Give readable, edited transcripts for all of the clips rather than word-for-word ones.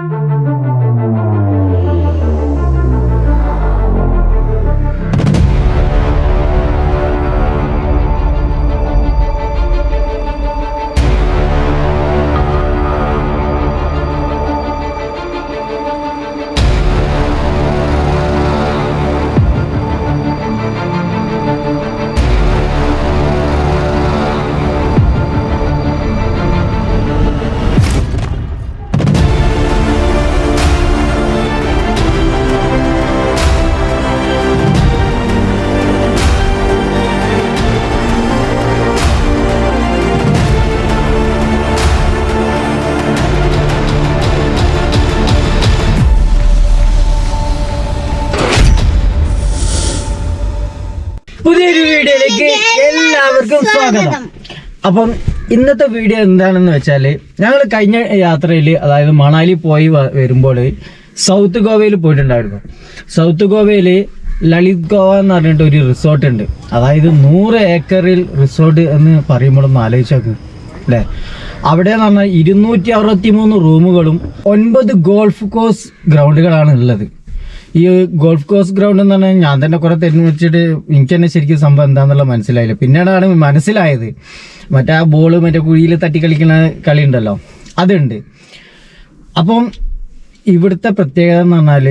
പുതിയൊരു വീഡിയോയിലേക്ക് എല്ലാവർക്കും സ്വാഗതം. അപ്പം ഇന്നത്തെ വീഡിയോ എന്താണെന്ന് വെച്ചാൽ ഞങ്ങൾ കഴിഞ്ഞ യാത്രയിൽ അതായത് മണാലി പോയി വരുമ്പോൾ സൗത്ത് ഗോവയിൽ പോയിട്ടുണ്ടായിരുന്നു. സൗത്ത് ഗോവയിൽ ലളിത് ഗോവ എന്ന് പറഞ്ഞിട്ട് ഒരു റിസോർട്ട് ഉണ്ട്. അതായത് 100 ഏക്കറിൽ റിസോർട്ട് എന്ന് പറയുമ്പോഴൊന്ന് ആലോചിച്ചു അല്ലേ. അവിടെ എന്ന് പറഞ്ഞാൽ 263 റൂമുകളും 9 ഗോൾഫ് കോഴ്സ് ഗ്രൗണ്ടുകളാണ് ഉള്ളത്. ഈ ഗോൾഫ് കോഴ്സ് ഗ്രൗണ്ട് എന്ന് പറഞ്ഞാൽ ഞാൻ തന്നെ കുറെ തെരഞ്ഞു വെച്ചിട്ട് എനിക്ക് തന്നെ ശരിക്കും സംഭവം എന്താണെന്നുള്ള മനസ്സിലായില്ല. പിന്നീടാണ് മനസ്സിലായത് മറ്റേ ആ ബോള് മറ്റേ കുഴിയിൽ തട്ടി കളിക്കുന്ന കളി ഉണ്ടല്ലോ, അതുണ്ട്. അപ്പം ഇവിടുത്തെ പ്രത്യേകത എന്ന് പറഞ്ഞാൽ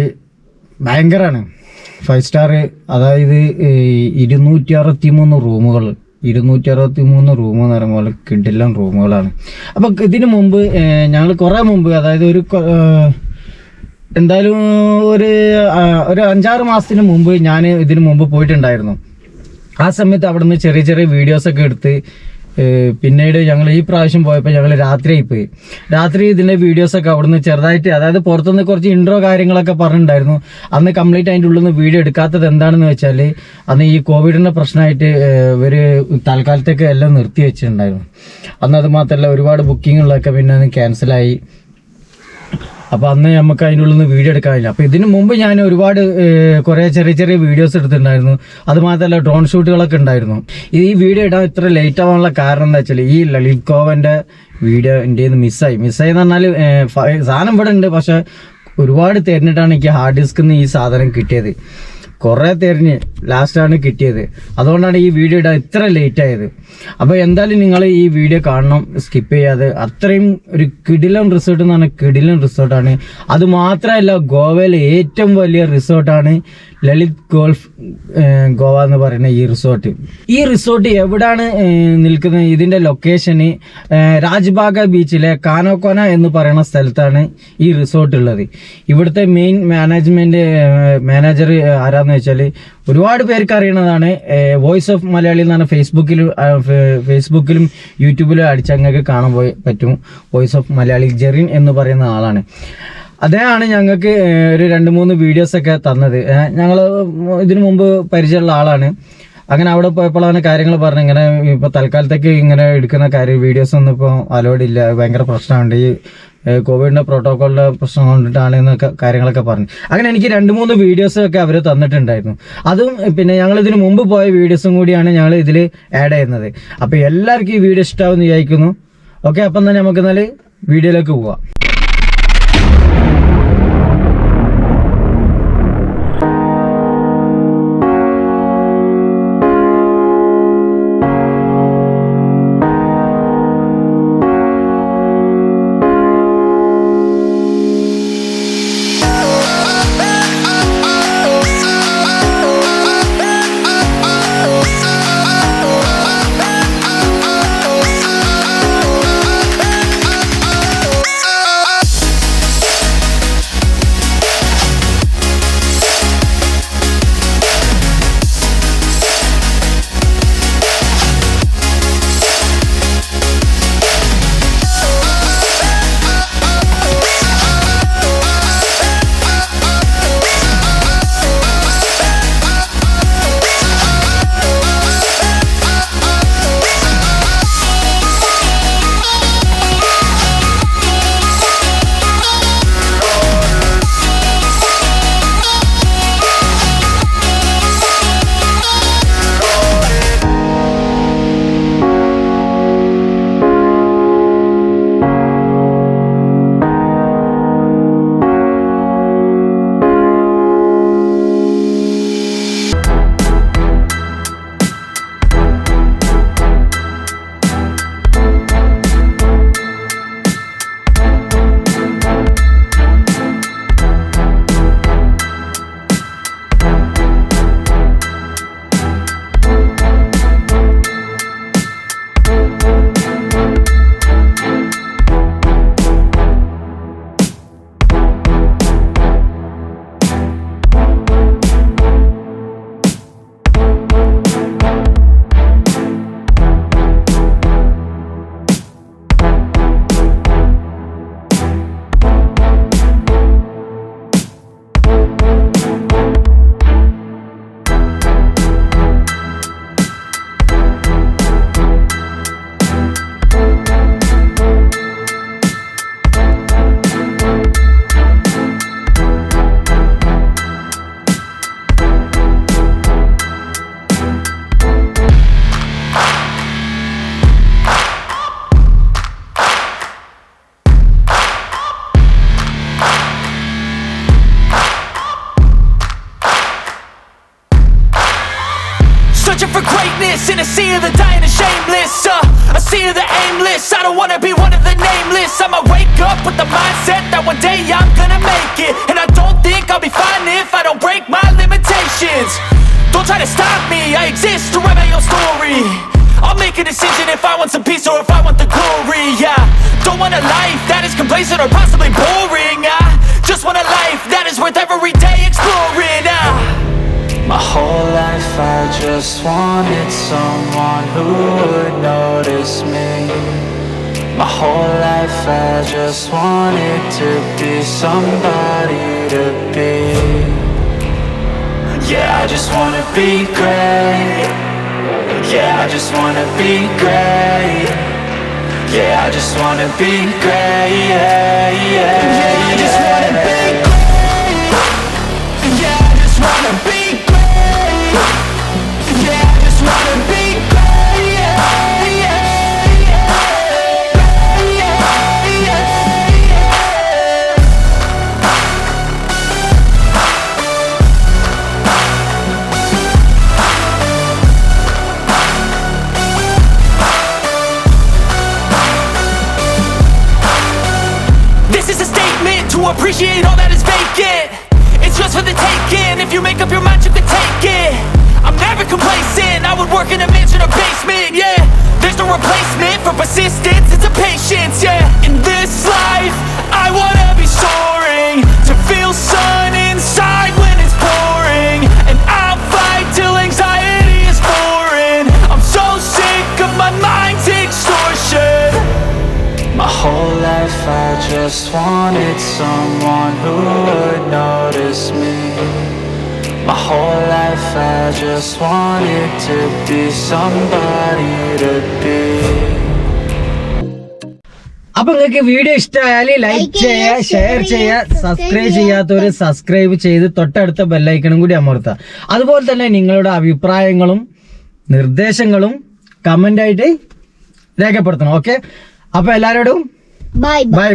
ഭയങ്കരമാണ്. 5 സ്റ്റാർ, അതായത് 263 റൂമുകൾ, 263 റൂം എന്ന് പറയുമ്പോൾ കിടിലൻ റൂമുകളാണ്. അപ്പം ഇതിനു മുമ്പ് ഞങ്ങൾ കുറേ മുമ്പ്, അതായത് എന്തായാലും ഒരു 5-6 മാസത്തിന് മുമ്പ് ഞാൻ ഇതിനു മുമ്പ് പോയിട്ടുണ്ടായിരുന്നു. ആ സമയത്ത് അവിടെ നിന്ന് ചെറിയ ചെറിയ വീഡിയോസൊക്കെ എടുത്ത് പിന്നീട് ഞങ്ങൾ ഈ പ്രാവശ്യം പോയപ്പോൾ ഞങ്ങൾ രാത്രി ഇതിൻ്റെ വീഡിയോസൊക്കെ അവിടെ നിന്ന് ചെറുതായിട്ട്, അതായത് പുറത്തുനിന്ന് കുറച്ച് ഇൻട്രോ കാര്യങ്ങളൊക്കെ പറഞ്ഞിട്ടുണ്ടായിരുന്നു. അന്ന് കംപ്ലീറ്റ് അതിൻ്റെ ഉള്ളിൽ നിന്ന് വീഡിയോ എടുക്കാത്തത് എന്താണെന്ന് വെച്ചാൽ അന്ന് ഈ കോവിഡിൻ്റെ പ്രശ്നമായിട്ട് ഇവർ തൽക്കാലത്തേക്ക് എല്ലാം നിർത്തി വെച്ചിട്ടുണ്ടായിരുന്നു. അന്ന് അത് മാത്രമല്ല ഒരുപാട് ബുക്കിങ്ങുകളൊക്കെ പിന്നെ അത് ക്യാൻസലായി. അപ്പോൾ അന്ന് നമുക്ക് അതിൻ്റെ ഉള്ളിൽ നിന്ന് വീഡിയോ എടുക്കാനില്ല. അപ്പോൾ ഇതിനു മുമ്പ് ഞാൻ ഒരുപാട് കുറേ ചെറിയ ചെറിയ വീഡിയോസ് എടുത്തിട്ടുണ്ടായിരുന്നു. അതുമാത്രമല്ല ഡ്രോൺ ഷൂട്ടുകളൊക്കെ ഉണ്ടായിരുന്നു. ഈ വീഡിയോ ഇടാൻ ഇത്ര ലേറ്റ് ആവാനുള്ള കാരണം എന്താ വെച്ചാൽ ഈ ലളിത് ഗോവൻ്റെ വീഡിയോ എൻ്റെ മിസ്സായി എന്ന് പറഞ്ഞാൽ സാധനം ഇവിടെ ഉണ്ട്, പക്ഷെ ഒരുപാട് തിരഞ്ഞിട്ടാണ് എനിക്ക് ഹാർഡ് ഡിസ്കിൽ നിന്ന് ഈ സാധനം കിട്ടിയത്. കുറേ തിരഞ്ഞ് ലാസ്റ്റാണ് കിട്ടിയത്. അതുകൊണ്ടാണ് ഈ വീഡിയോ ഇടാൻ ഇത്ര ലേറ്റ് ആയത്. അപ്പോൾ എന്തായാലും നിങ്ങൾ ഈ വീഡിയോ കാണണം, സ്കിപ്പ് ചെയ്യാതെ. അത്രയും ഒരു കിടിലൻ റിസോർട്ട് എന്ന് പറഞ്ഞാൽ കിടിലൻ റിസോർട്ടാണ്. അത് മാത്രമല്ല ഗോവയിലെ ഏറ്റവും വലിയ റിസോർട്ടാണ് ലളിത് ഗോൾഫ് ഗോവ എന്ന് പറയുന്ന ഈ റിസോർട്ട് എവിടാണ് നിൽക്കുന്നത്? ഇതിൻ്റെ ലൊക്കേഷന് രാജ്ബാഗ ബീച്ചിലെ കാനോക്കോന എന്ന് പറയുന്ന സ്ഥലത്താണ് ഈ റിസോർട്ട് ഉള്ളത്. ഇവിടുത്തെ മെയിൻ മാനേജർ ആരാന്ന് വെച്ചാൽ ഒരുപാട് പേർക്ക് അറിയണതാണ്. വോയിസ് ഓഫ് മലയാളി എന്നാണ് ഫേസ്ബുക്കിലും യൂട്യൂബിലും അടിച്ചങ്ങൾക്ക് കാണാൻ പറ്റും. വോയിസ് ഓഫ് മലയാളി ജെറിൻ എന്ന് പറയുന്ന ആളാണ്. അദ്ദേഹമാണ് ഞങ്ങൾക്ക് ഒരു 2-3 വീഡിയോസൊക്കെ തന്നത്. ഞങ്ങൾ ഇതിനു മുമ്പ് പരിചയമുള്ള ആളാണ്. അങ്ങനെ അവിടെ പോയപ്പോഴാണ് കാര്യങ്ങൾ പറഞ്ഞത്, ഇങ്ങനെ ഇപ്പോൾ തൽക്കാലത്തേക്ക് ഇങ്ങനെ എടുക്കുന്ന വീഡിയോസ് ഒന്നും ഇപ്പോൾ അലോഡ് ഇല്ല, ഭയങ്കര പ്രശ്നമുണ്ട്, ഈ കോവിഡിൻ്റെ പ്രോട്ടോക്കോളിൻ്റെ പ്രശ്നം കൊണ്ടിട്ടാണ് എന്നൊക്കെ കാര്യങ്ങളൊക്കെ പറഞ്ഞു. അങ്ങനെ എനിക്ക് 2-3 വീഡിയോസൊക്കെ അവർ തന്നിട്ടുണ്ടായിരുന്നു. അതും പിന്നെ ഞങ്ങൾ ഇതിന് മുമ്പ് പോയ വീഡിയോസും കൂടിയാണ് ഞങ്ങൾ ഇതിൽ ആഡ് ചെയ്യുന്നത്. അപ്പോൾ എല്ലാവർക്കും ഈ വീഡിയോ ഇഷ്ടമാവുമെന്ന് വിചാരിക്കുന്നു. ഓക്കെ, അപ്പം തന്നെ നമുക്ക് എന്നാൽ വീഡിയോയിലേക്ക് പോവാം. innocent or possibly boring. I just want a life that is worth every day exploring. My whole life I just wanted someone who would notice me. My whole life I just wanted to be somebody to be. Yeah, I just wanna be great. Yeah, I just wanna be great. Yeah, I just wanna be great. Yeah, yeah, I just wanna be great. Yeah, I just wanna be great. Yeah, I just wanna be great. Yeah, yeah, yeah, yeah, yeah. This is a statement to appreciate all that is vacant. It's just for the taking. If you make up your mind, you can take it. I'm never complacent. I would work in a mansion or basement. Yeah, there's no replacement for persistence. It's a patience. Yeah, in this life, I wanna be soaring, to feel sun inside when it's pouring, and I'll fight till anxiety is foreign. I'm so sick of my mind's extortion. My whole life I just wanted someone who would notice me. My whole life I just wanted to be somebody to be. അപ്പൊ നിങ്ങൾക്ക് video ഇഷ്ടമായാൽ like ചെയ്യുക, share ചെയ്യുക, subscribe ചെയ്യാത്തവര് subscribe ചെയ്ത് തൊട്ടടുത്ത ബെല്ലൈക്കണും കൂടി അമർത്തുക. അതുപോലെ തന്നെ നിങ്ങളുടെ അഭിപ്രായങ്ങളും നിർദ്ദേശങ്ങളും കമന്റ് ആയിട്ട് രേഖപ്പെടുത്തണം. ഓക്കെ, അപ്പൊ എല്ലാവരോടും ബൈ ബൈ.